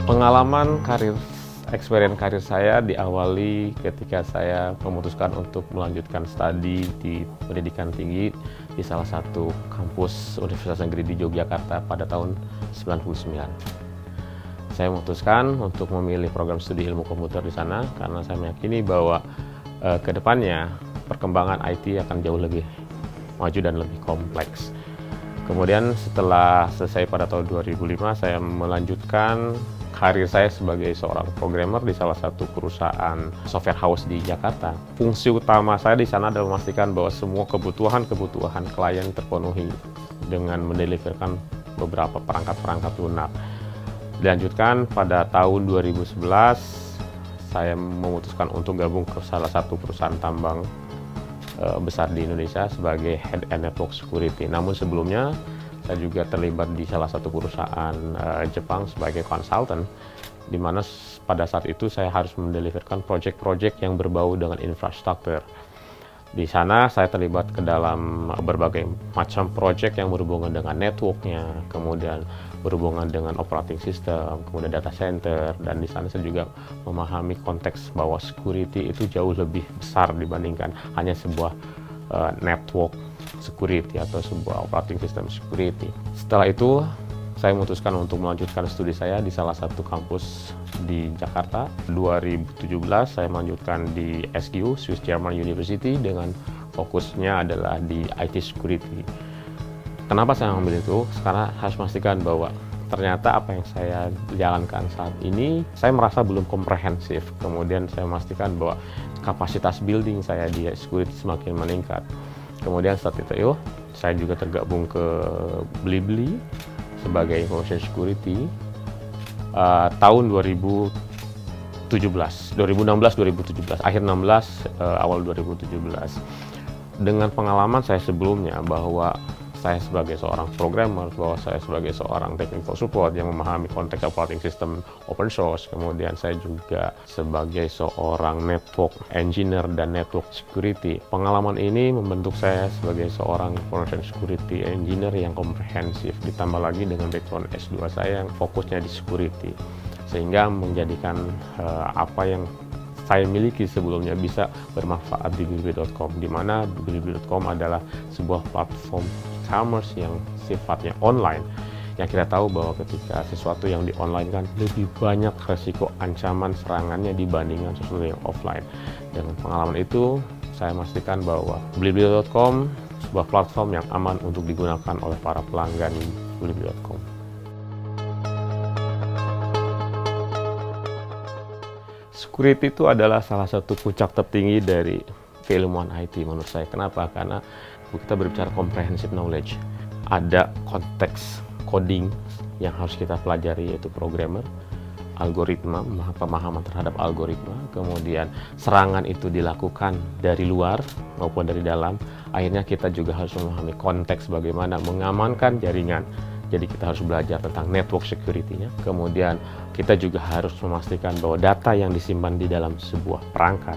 Pengalaman experience karir saya diawali ketika saya memutuskan untuk melanjutkan studi di pendidikan tinggi di salah satu kampus Universitas Negeri di Yogyakarta pada tahun 99. Saya memutuskan untuk memilih program studi ilmu komputer di sana karena saya meyakini bahwa ke depannya perkembangan IT akan jauh lebih maju dan lebih kompleks. Kemudian setelah selesai pada tahun 2005, saya melanjutkan karir saya sebagai seorang programmer di salah satu perusahaan software house di Jakarta. Fungsi utama saya di sana adalah memastikan bahwa semua kebutuhan klien terpenuhi dengan mendeliverkan beberapa perangkat lunak. Dilanjutkan pada tahun 2011, saya memutuskan untuk gabung ke salah satu perusahaan tambang besar di Indonesia sebagai Head and Network Security. Namun sebelumnya, saya juga terlibat di salah satu perusahaan Jepang sebagai konsultan, di mana pada saat itu saya harus mendeliverkan proyek-proyek yang berbau dengan infrastruktur. Di sana saya terlibat ke dalam berbagai macam proyek yang berhubungan dengan networknya, kemudian berhubungan dengan operating system, kemudian data center, dan di sana saya juga memahami konteks bahwa security itu jauh lebih besar dibandingkan hanya sebuah network security atau sebuah operating system security. Setelah itu, saya memutuskan untuk melanjutkan studi saya di salah satu kampus di Jakarta. 2017, saya melanjutkan di SGU, Swiss German University, dengan fokusnya adalah di IT security. Kenapa saya mengambil itu? Karena harus memastikan bahwa ternyata apa yang saya jalankan saat ini, saya merasa belum komprehensif. Kemudian saya memastikan bahwa kapasitas building saya di security semakin meningkat. Kemudian saat itu, saya juga tergabung ke Blibli sebagai information security tahun 2016-2017, akhir 16, awal 2017. Dengan pengalaman saya sebelumnya bahwa saya sebagai seorang programmer, bahwa saya sebagai seorang technical support yang memahami konteks operating system open source, kemudian saya juga sebagai seorang network engineer dan network security. Pengalaman ini membentuk saya sebagai seorang information security engineer yang komprehensif, ditambah lagi dengan background S2 saya yang fokusnya di security, sehingga menjadikan apa yang saya miliki sebelumnya bisa bermanfaat di Blibli.com, di mana Blibli.com adalah sebuah platform e-commerce yang sifatnya online. Yang kita tahu bahwa ketika sesuatu yang di online kan lebih banyak resiko ancaman serangannya dibandingkan sesuatu yang offline. Dengan pengalaman itu, saya memastikan bahwa Blibli.com sebuah platform yang aman untuk digunakan oleh para pelanggan Blibli.com. Security itu adalah salah satu puncak tertinggi dari keilmuan IT menurut saya. Kenapa? Karena kita berbicara comprehensive knowledge. Ada konteks coding yang harus kita pelajari, yaitu programmer, algoritma, pemahaman terhadap algoritma, kemudian serangan itu dilakukan dari luar maupun dari dalam. Akhirnya kita juga harus memahami konteks bagaimana mengamankan jaringan. Jadi kita harus belajar tentang network security-nya. Kemudian kita juga harus memastikan bahwa data yang disimpan di dalam sebuah perangkat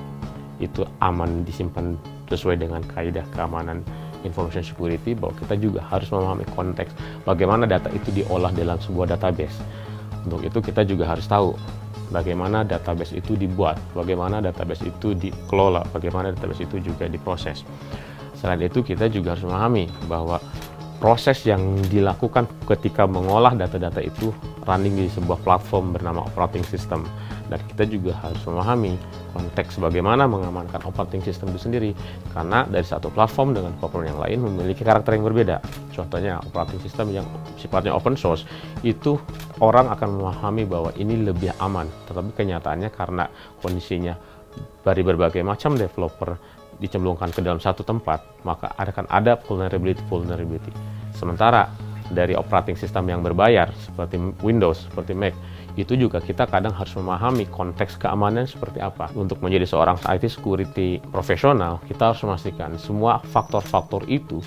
itu aman disimpan sesuai dengan kaidah keamanan information security, bahwa kita juga harus memahami konteks bagaimana data itu diolah dalam sebuah database. Untuk itu kita juga harus tahu bagaimana database itu dibuat, bagaimana database itu dikelola, bagaimana database itu juga diproses. Selain itu kita juga harus memahami bahwa proses yang dilakukan ketika mengolah data-data itu running di sebuah platform bernama operating system. Dan kita juga harus memahami konteks bagaimana mengamankan operating system itu sendiri. Karena dari satu platform dengan platform yang lain memiliki karakter yang berbeda. Contohnya operating system yang sifatnya open source, itu orang akan memahami bahwa ini lebih aman. Tetapi kenyataannya karena kondisinya dari berbagai macam developer dicemplungkan ke dalam satu tempat, maka akan ada vulnerability. Sementara dari operating system yang berbayar seperti Windows, seperti Mac, itu juga kita kadang harus memahami konteks keamanan seperti apa. Untuk menjadi seorang IT security profesional, kita harus memastikan semua faktor-faktor itu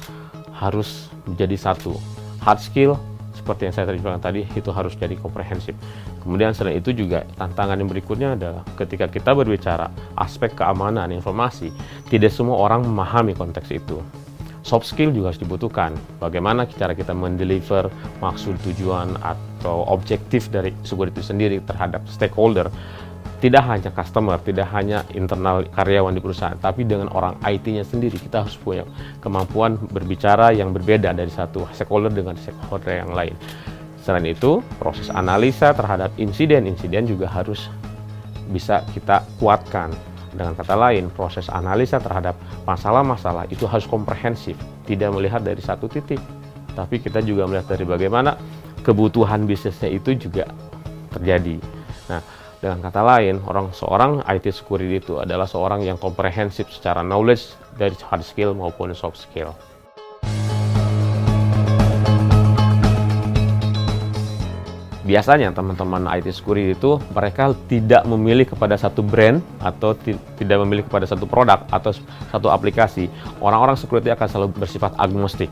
harus menjadi satu. Hard skill, seperti yang saya terjemahkan tadi, itu harus jadi komprehensif. Kemudian selain itu juga tantangan yang berikutnya adalah ketika kita berbicara aspek keamanan informasi, tidak semua orang memahami konteks itu. Soft skill juga harus dibutuhkan. Bagaimana cara kita mendeliver maksud tujuan atau objektif dari security itu sendiri terhadap stakeholder, tidak hanya customer, tidak hanya internal karyawan di perusahaan, tapi dengan orang IT-nya sendiri. Kita harus punya kemampuan berbicara yang berbeda dari satu stakeholder dengan stakeholder yang lain. Selain itu, proses analisa terhadap insiden-insiden juga harus bisa kita kuatkan. Dengan kata lain, proses analisa terhadap masalah-masalah itu harus komprehensif, tidak melihat dari satu titik, tapi kita juga melihat dari bagaimana kebutuhan bisnisnya itu juga terjadi. Nah, dengan kata lain, seorang IT security itu adalah seorang yang komprehensif secara knowledge dari hard skill maupun soft skill. Biasanya teman-teman IT security itu mereka tidak memilih kepada satu brand atau tidak memilih kepada satu produk atau satu aplikasi. Orang-orang security akan selalu bersifat agnostik.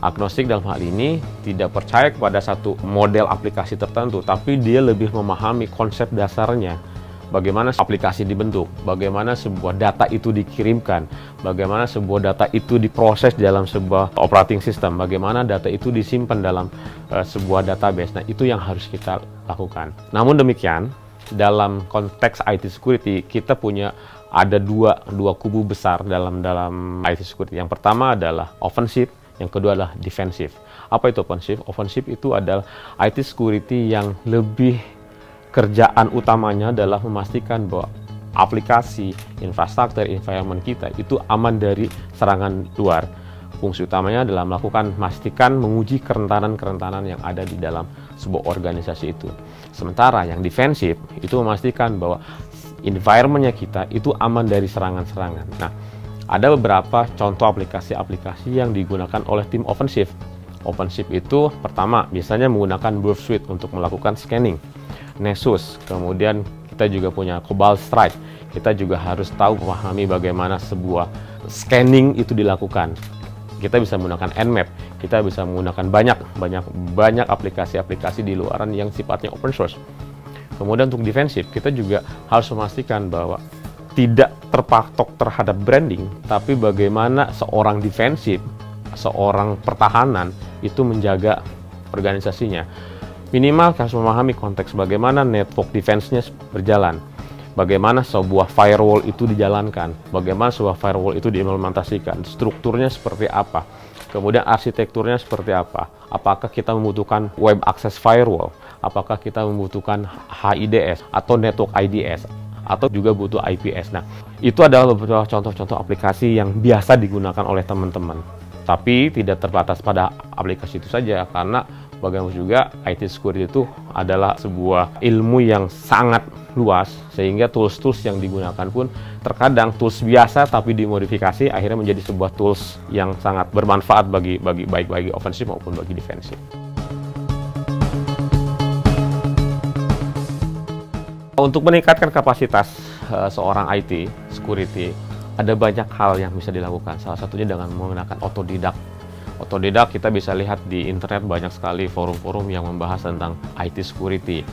Agnostik dalam hal ini tidak percaya kepada satu model aplikasi tertentu, tapi dia lebih memahami konsep dasarnya. Bagaimana aplikasi dibentuk, bagaimana sebuah data itu dikirimkan, bagaimana sebuah data itu diproses dalam sebuah operating system, bagaimana data itu disimpan dalam sebuah database. Nah, itu yang harus kita lakukan. Namun demikian, dalam konteks IT security, kita ada dua kubu besar dalam IT security. Yang pertama adalah offensive, yang kedua adalah defensif. Apa itu offensive? Offensive itu adalah IT security yang lebih kerjaan utamanya adalah memastikan bahwa aplikasi, infrastruktur, environment kita itu aman dari serangan luar. Fungsi utamanya adalah memastikan menguji kerentanan-kerentanan yang ada di dalam sebuah organisasi itu. Sementara yang defensif itu memastikan bahwa environment-nya kita itu aman dari serangan-serangan. Nah, ada beberapa contoh aplikasi-aplikasi yang digunakan oleh tim offensive. Offensive itu pertama biasanya menggunakan Burp Suite untuk melakukan scanning, Nessus, kemudian kita juga punya Cobalt Strike. Kita juga harus tahu memahami bagaimana sebuah scanning itu dilakukan. Kita bisa menggunakan Nmap, kita bisa menggunakan banyak aplikasi-aplikasi di luaran yang sifatnya open source. Kemudian untuk defensif, kita juga harus memastikan bahwa tidak terpatok terhadap branding, tapi bagaimana seorang defensif, seorang pertahanan itu menjaga organisasinya. Minimal harus memahami konteks bagaimana network defense-nya berjalan, bagaimana sebuah firewall itu dijalankan, bagaimana sebuah firewall itu diimplementasikan, strukturnya seperti apa, kemudian arsitekturnya seperti apa, apakah kita membutuhkan web access firewall, apakah kita membutuhkan HIDS atau network IDS, atau juga butuh IPS. Nah, itu adalah beberapa contoh-contoh aplikasi yang biasa digunakan oleh teman-teman. Tapi tidak terbatas pada aplikasi itu saja, karena bagaimana juga IT security itu adalah sebuah ilmu yang sangat luas, sehingga tools-tools yang digunakan pun terkadang tools biasa tapi dimodifikasi akhirnya menjadi sebuah tools yang sangat bermanfaat baik bagi ofensif maupun bagi defensif. Untuk meningkatkan kapasitas seorang IT security, ada banyak hal yang bisa dilakukan. Salah satunya dengan menggunakan otodidak. Otodidak kita bisa lihat di internet banyak sekali forum-forum yang membahas tentang IT security.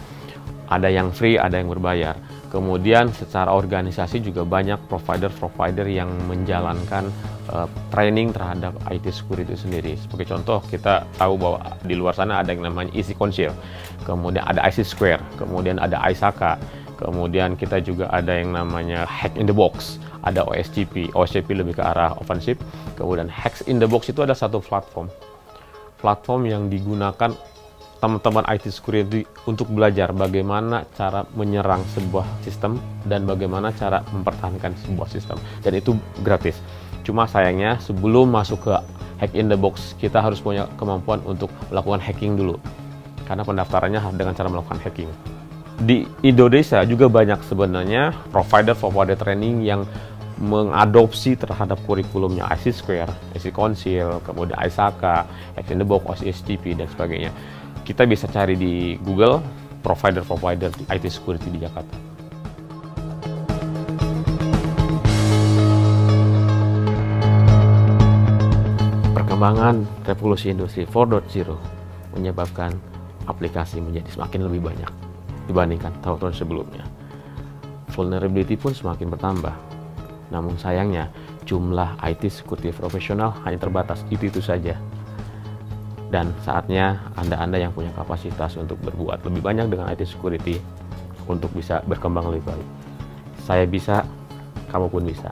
Ada yang free, ada yang berbayar. Kemudian secara organisasi juga banyak provider-provider yang menjalankan training terhadap IT security itu sendiri. Sebagai contoh, kita tahu bahwa di luar sana ada yang namanya EasyConsole, kemudian ada IC Square, kemudian ada ISACA, kemudian kita juga ada yang namanya Hack in the Box, ada OSCP. OSCP lebih ke arah offensive. Kemudian Hack in the Box itu ada satu platform yang digunakan teman-teman IT security untuk belajar bagaimana cara menyerang sebuah sistem dan bagaimana cara mempertahankan sebuah sistem, dan itu gratis. Cuma sayangnya sebelum masuk ke Hack in the Box kita harus punya kemampuan untuk melakukan hacking dulu, karena pendaftarannya dengan cara melakukan hacking. Di Indonesia juga banyak sebenarnya provider training yang mengadopsi terhadap kurikulumnya IC Square, EasyConsole, kemudian ISACA, Hack in the Box, OSCP, dan sebagainya. Kita bisa cari di Google provider IT security di Jakarta. Perkembangan revolusi industri 4.0 menyebabkan aplikasi menjadi semakin lebih banyak dibandingkan tahun-tahun sebelumnya. Vulnerability pun semakin bertambah. Namun sayangnya jumlah IT security profesional hanya terbatas itu saja. dan saatnya Anda yang punya kapasitas untuk berbuat lebih banyak dengan IT security untuk bisa berkembang lebih baik. Saya bisa, kamu pun bisa.